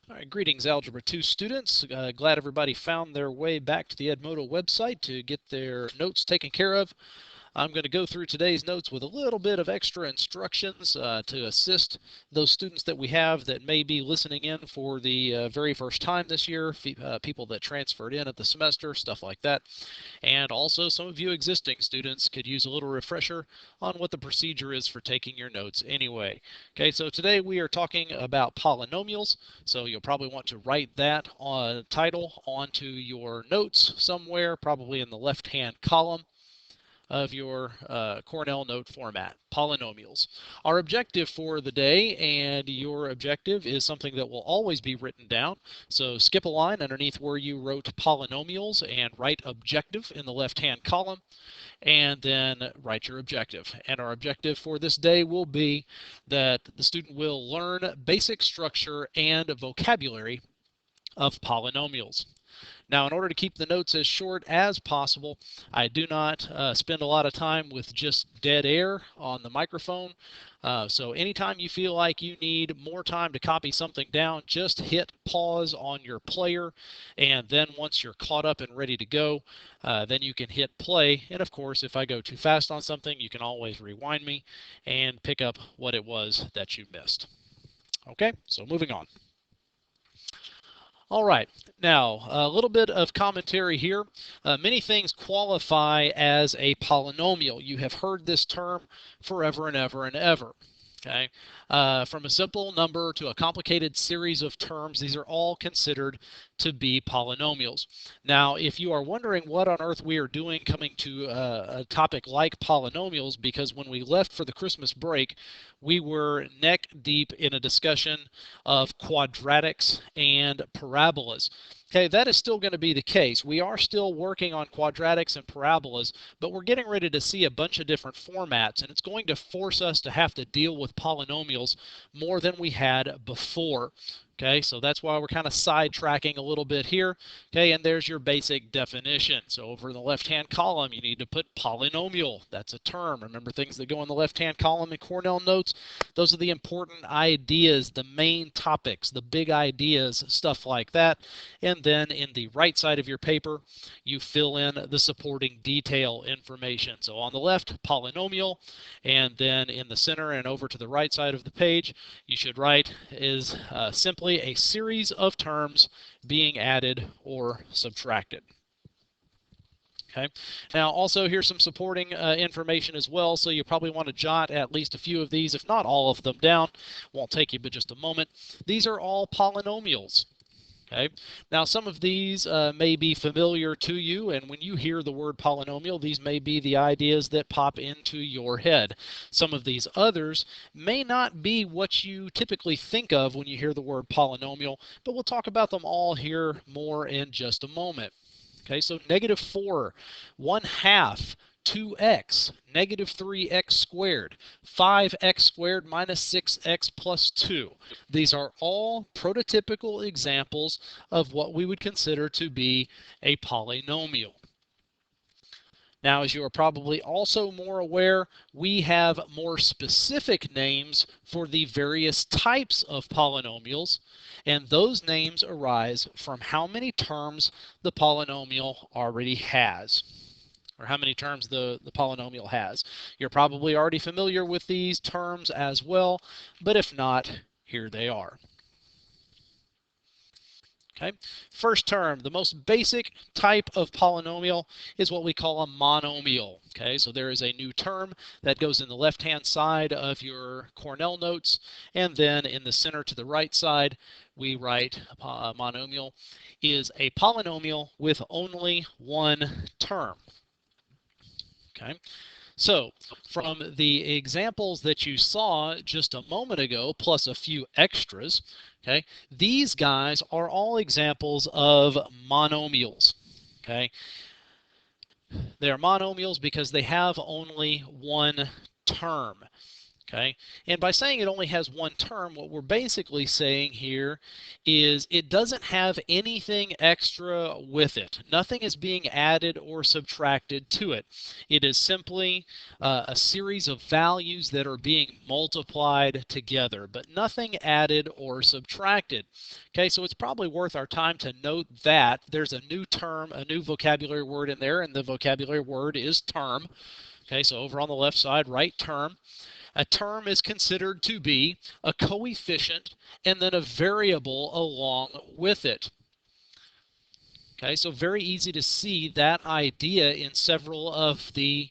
All right, greetings, Algebra 2 students. Glad everybody found their way back to the Edmodo website to get their notes taken care of. I'm going to go through today's notes with a little bit of extra instructions to assist those students that we have that may be listening in for the very first time this year, people that transferred in at the semester, stuff like that. And also some of you existing students could use a little refresher on what the procedure is for taking your notes anyway. Okay, so today we are talking about polynomials. So you'll probably want to write that title onto your notes somewhere, probably in the left-hand column of your Cornell note format, polynomials. Our objective for the day and your objective is something that will always be written down. So skip a line underneath where you wrote polynomials and write objective in the left-hand column, and then write your objective. And our objective for this day will be that the student will learn basic structure and vocabulary of polynomials. Now, in order to keep the notes as short as possible, I do not spend a lot of time with just dead air on the microphone. So anytime you feel like you need more time to copy something down, just hit pause on your player. And then once you're caught up and ready to go, then you can hit play. And of course, if I go too fast on something, you can always rewind me and pick up what it was that you missed. Okay, so moving on. All right, now a little bit of commentary here. Many things qualify as a polynomial. You have heard this term forever and ever and ever. Okay, from a simple number to a complicated series of terms, these are all considered to be polynomials. Now, if you are wondering what on earth we are doing coming to a topic like polynomials, because when we left for the Christmas break, we were neck deep in a discussion of quadratics and parabolas. Okay, that is still going to be the case. We are still working on quadratics and parabolas, but we're getting ready to see a bunch of different formats, and it's going to force us to have to deal with polynomials more than we had before. Okay, so that's why we're kind of sidetracking a little bit here. Okay, and there's your basic definition. So over in the left-hand column, you need to put polynomial. That's a term. Remember, things that go in the left-hand column in Cornell notes, those are the important ideas, the main topics, the big ideas, stuff like that. And then in the right side of your paper, you fill in the supporting detail information. So on the left, polynomial, and then in the center and over to the right side of the page, you should write is simply a series of terms being added or subtracted. Okay. Now, also here's some supporting information as well, so you probably want to jot at least a few of these, if not all of them, down. Won't take you but just a moment. These are all polynomials. Okay. Now, some of these may be familiar to you, and when you hear the word polynomial, these may be the ideas that pop into your head. Some of these others may not be what you typically think of when you hear the word polynomial, but we'll talk about them all here more in just a moment. Okay, so -4, 1/2, 2x, -3x squared, 5x squared minus 6x plus 2. These are all prototypical examples of what we would consider to be a polynomial. Now, as you are probably also more aware, we have more specific names for the various types of polynomials, and those names arise from how many terms the polynomial already has, or how many terms the polynomial has. You're probably already familiar with these terms as well, but if not, here they are. Okay. First term, the most basic type of polynomial is what we call a monomial. Okay, so there is a new term that goes in the left-hand side of your Cornell notes, and then in the center to the right side, we write a monomial is a polynomial with only one term. Okay. So from the examples that you saw just a moment ago, plus a few extras, okay, these guys are all examples of monomials. Okay, they are monomials because they have only one term. Okay, and by saying it only has one term, what we're basically saying here is it doesn't have anything extra with it. Nothing is being added or subtracted to it. It is simply a series of values that are being multiplied together, but nothing added or subtracted. Okay, so it's probably worth our time to note that there's a new term, a new vocabulary word in there, and the vocabulary word is term. Okay, so over on the left side, write term. A term is considered to be a coefficient and then a variable along with it. Okay, so very easy to see that idea in several of the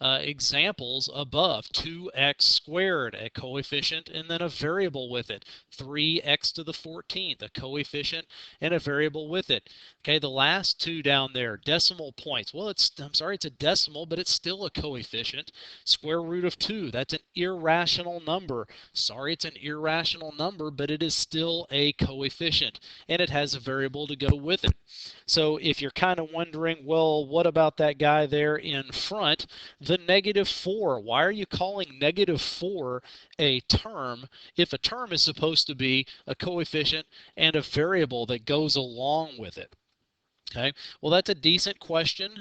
examples above. 2x squared, a coefficient and then a variable with it. 3x to the 14th, a coefficient and a variable with it. Okay, the last two down there, decimal points. Well, I'm sorry, it's a decimal, but it's still a coefficient. Square root of 2, that's an irrational number. Sorry, it's an irrational number, but it is still a coefficient, and it has a variable to go with it. So if you're kind of wondering, well, what about that guy there in front, the -4? Why are you calling -4 a term if a term is supposed to be a coefficient and a variable that goes along with it? Okay, well, that's a decent question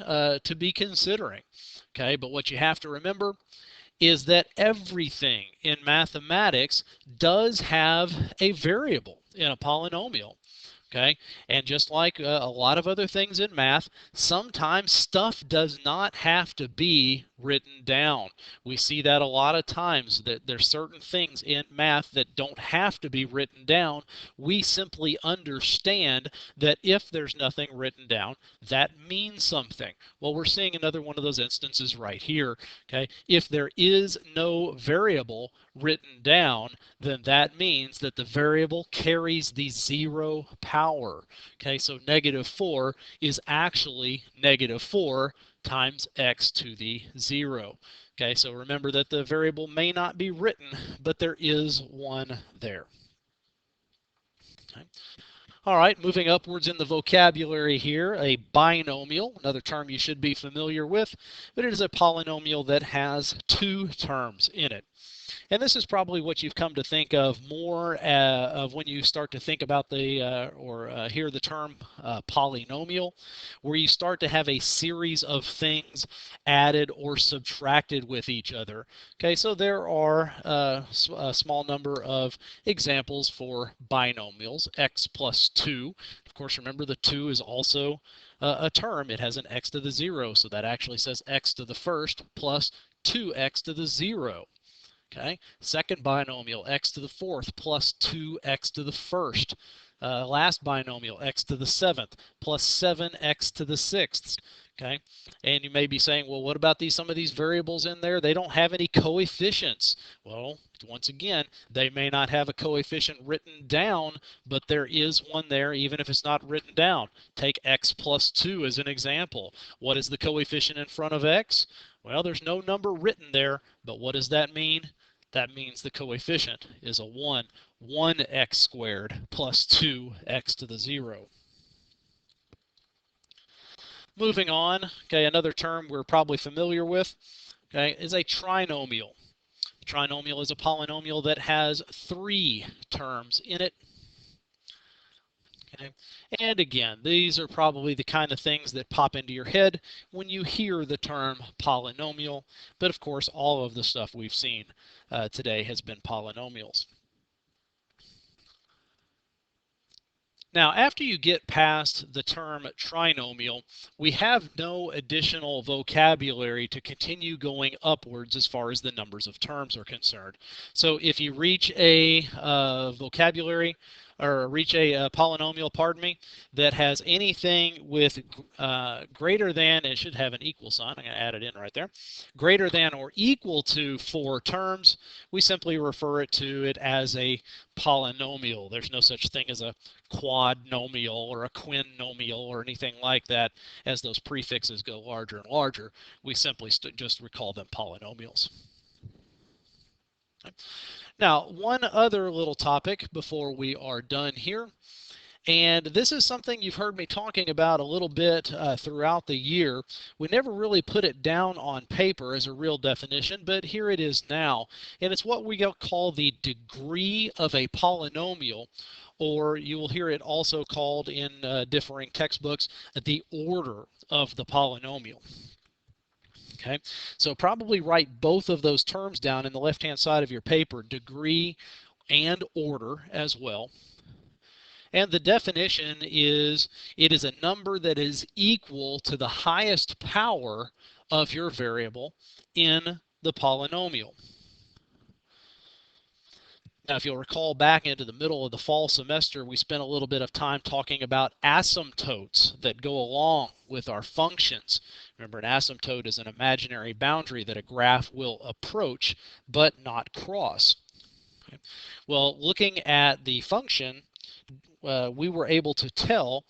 to be considering. Okay, but what you have to remember is that everything in mathematics does have a variable in a polynomial. Okay, and just like a lot of other things in math, sometimes stuff does not have to be written down. We see that a lot of times, that there's certain things in math that don't have to be written down. We simply understand that if there's nothing written down, that means something. Well, we're seeing another one of those instances right here. Okay, if there is no variable written down, then that means that the variable carries the 0 power. Okay, so -4 is actually -4 times x to the 0. Okay, so remember that the variable may not be written, but there is one there. Okay. All right, moving upwards in the vocabulary here, a binomial, another term you should be familiar with, but it is a polynomial that has two terms in it. And this is probably what you've come to think of more of when you start to think about or hear the term polynomial, where you start to have a series of things added or subtracted with each other. Okay, so there are a small number of examples for binomials. X plus 2. Of course, remember the 2 is also a term. It has an x to the 0, so that actually says x to the first plus 2x to the 0. Okay, second binomial, x to the fourth plus 2x to the first. Last binomial, x to the seventh plus 7x to the sixth. Okay, and you may be saying, well, what about some of these variables in there? They don't have any coefficients. Well, once again, they may not have a coefficient written down, but there is one there even if it's not written down. Take x plus 2 as an example. What is the coefficient in front of x? Well, there's no number written there, but what does that mean? That means the coefficient is a 1. 1x squared plus 2x to the 0. Moving on, okay, another term we're probably familiar with, okay, is a trinomial. A trinomial is a polynomial that has 3 terms in it. Okay. And again, these are probably the kind of things that pop into your head when you hear the term polynomial. But of course, all of the stuff we've seen today has been polynomials. Now, after you get past the term trinomial, we have no additional vocabulary to continue going upwards as far as the numbers of terms are concerned. So if you reach a vocabulary or reach a polynomial, pardon me, that has anything with greater than, it should have an equal sign, I'm going to add it in right there, greater than or equal to 4 terms, we simply refer to it as a polynomial. There's no such thing as a quadnomial or a quinnomial or anything like that. As those prefixes go larger and larger, we simply just recall them polynomials. Okay. Now, one other little topic before we are done here And this is something you've heard me talking about a little bit throughout the year. We never really put it down on paper as a real definition, but here it is now. And it's what we call the degree of a polynomial, or you will hear it also called in differing textbooks, the order of the polynomial. Okay, so probably write both of those terms down in the left-hand side of your paper, degree and order as well. And the definition is it is a number that is equal to the highest power of your variable in the polynomial. Now, if you'll recall back into the middle of the fall semester, we spent a little bit of time talking about asymptotes that go along with our functions. Remember, an asymptote is an imaginary boundary that a graph will approach but not cross. Okay. Well, looking at the function, we were able to tell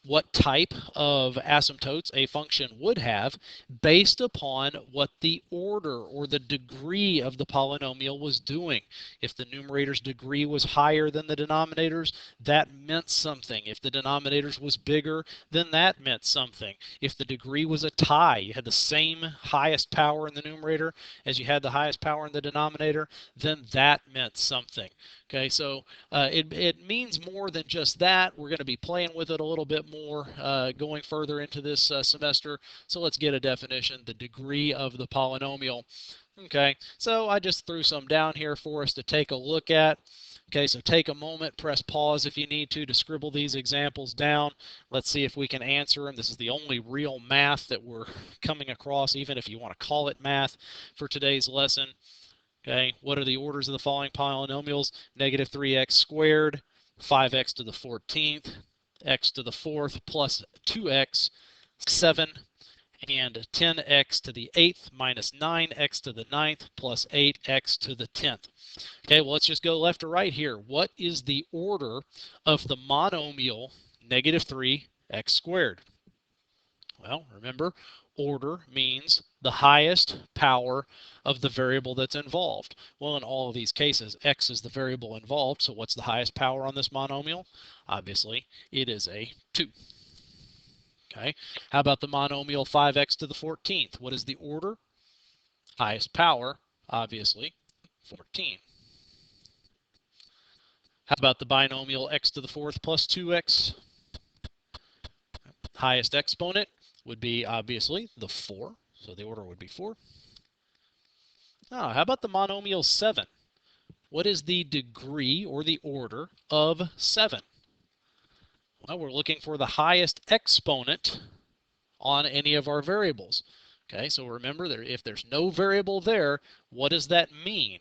what type of asymptotes a function would have based upon what the order or the degree of the polynomial was doing. If the numerator's degree was higher than the denominator's, that meant something. If the denominator's was bigger, then that meant something. If the degree was a tie, you had the same highest power in the numerator as you had the highest power in the denominator, then that meant something. Okay, so it means more than just that. We're going to be playing with it a little bit more going further into this semester. So let's get a definition, the degree of the polynomial. Okay, so I just threw some down here for us to take a look at. Okay, so take a moment, press pause if you need to scribble these examples down. Let's see if we can answer them. This is the only real math that we're coming across, even if you want to call it math, for today's lesson. Okay, what are the orders of the following polynomials? Negative 3x squared, 5x to the 14th, x to the 4th plus 2x, 7, and 10x to the 8th minus 9x to the 9th plus 8x to the 10th. Okay, well, let's just go left to right here. What is the order of the monomial negative 3x squared? Well, remember, order means the highest power of the variable that's involved. Well, in all of these cases, x is the variable involved, so what's the highest power on this monomial? Obviously, it is a 2. Okay, how about the monomial 5x to the 14th? What is the order? Highest power, obviously, 14. How about the binomial x to the 4th plus 2x? Highest exponent would be, obviously, the 4, so the order would be 4. How about the monomial 7? What is the degree or the order of 7? Well, we're looking for the highest exponent on any of our variables. Okay, so remember that if there's no variable there, what does that mean?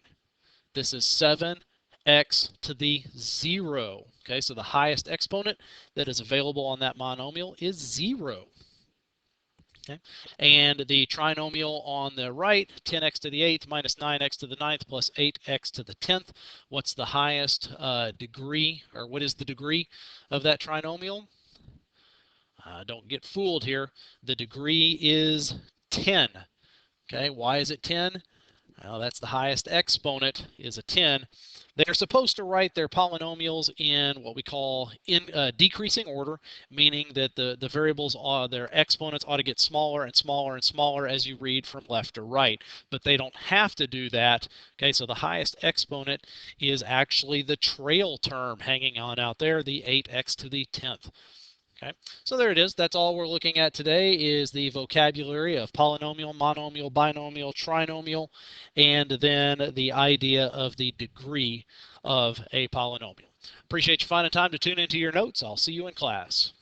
This is 7x to the 0. Okay, so the highest exponent that is available on that monomial is 0. Okay. And the trinomial on the right, 10x to the 8th minus 9x to the 9th plus 8x to the 10th. What's the highest degree, or what is the degree of that trinomial? Don't get fooled here. The degree is 10. Okay, why is it 10? Well, that's the highest exponent is a 10. They're supposed to write their polynomials in what we call decreasing order, meaning that the variables, their exponents ought to get smaller and smaller and smaller as you read from left to right. But they don't have to do that. Okay, so the highest exponent is actually the trail term hanging on out there, the 8x to the 10th. Okay, so there it is. That's all we're looking at today is the vocabulary of polynomial, monomial, binomial, trinomial, and then the idea of the degree of a polynomial. Appreciate you finding time to tune into your notes. I'll see you in class.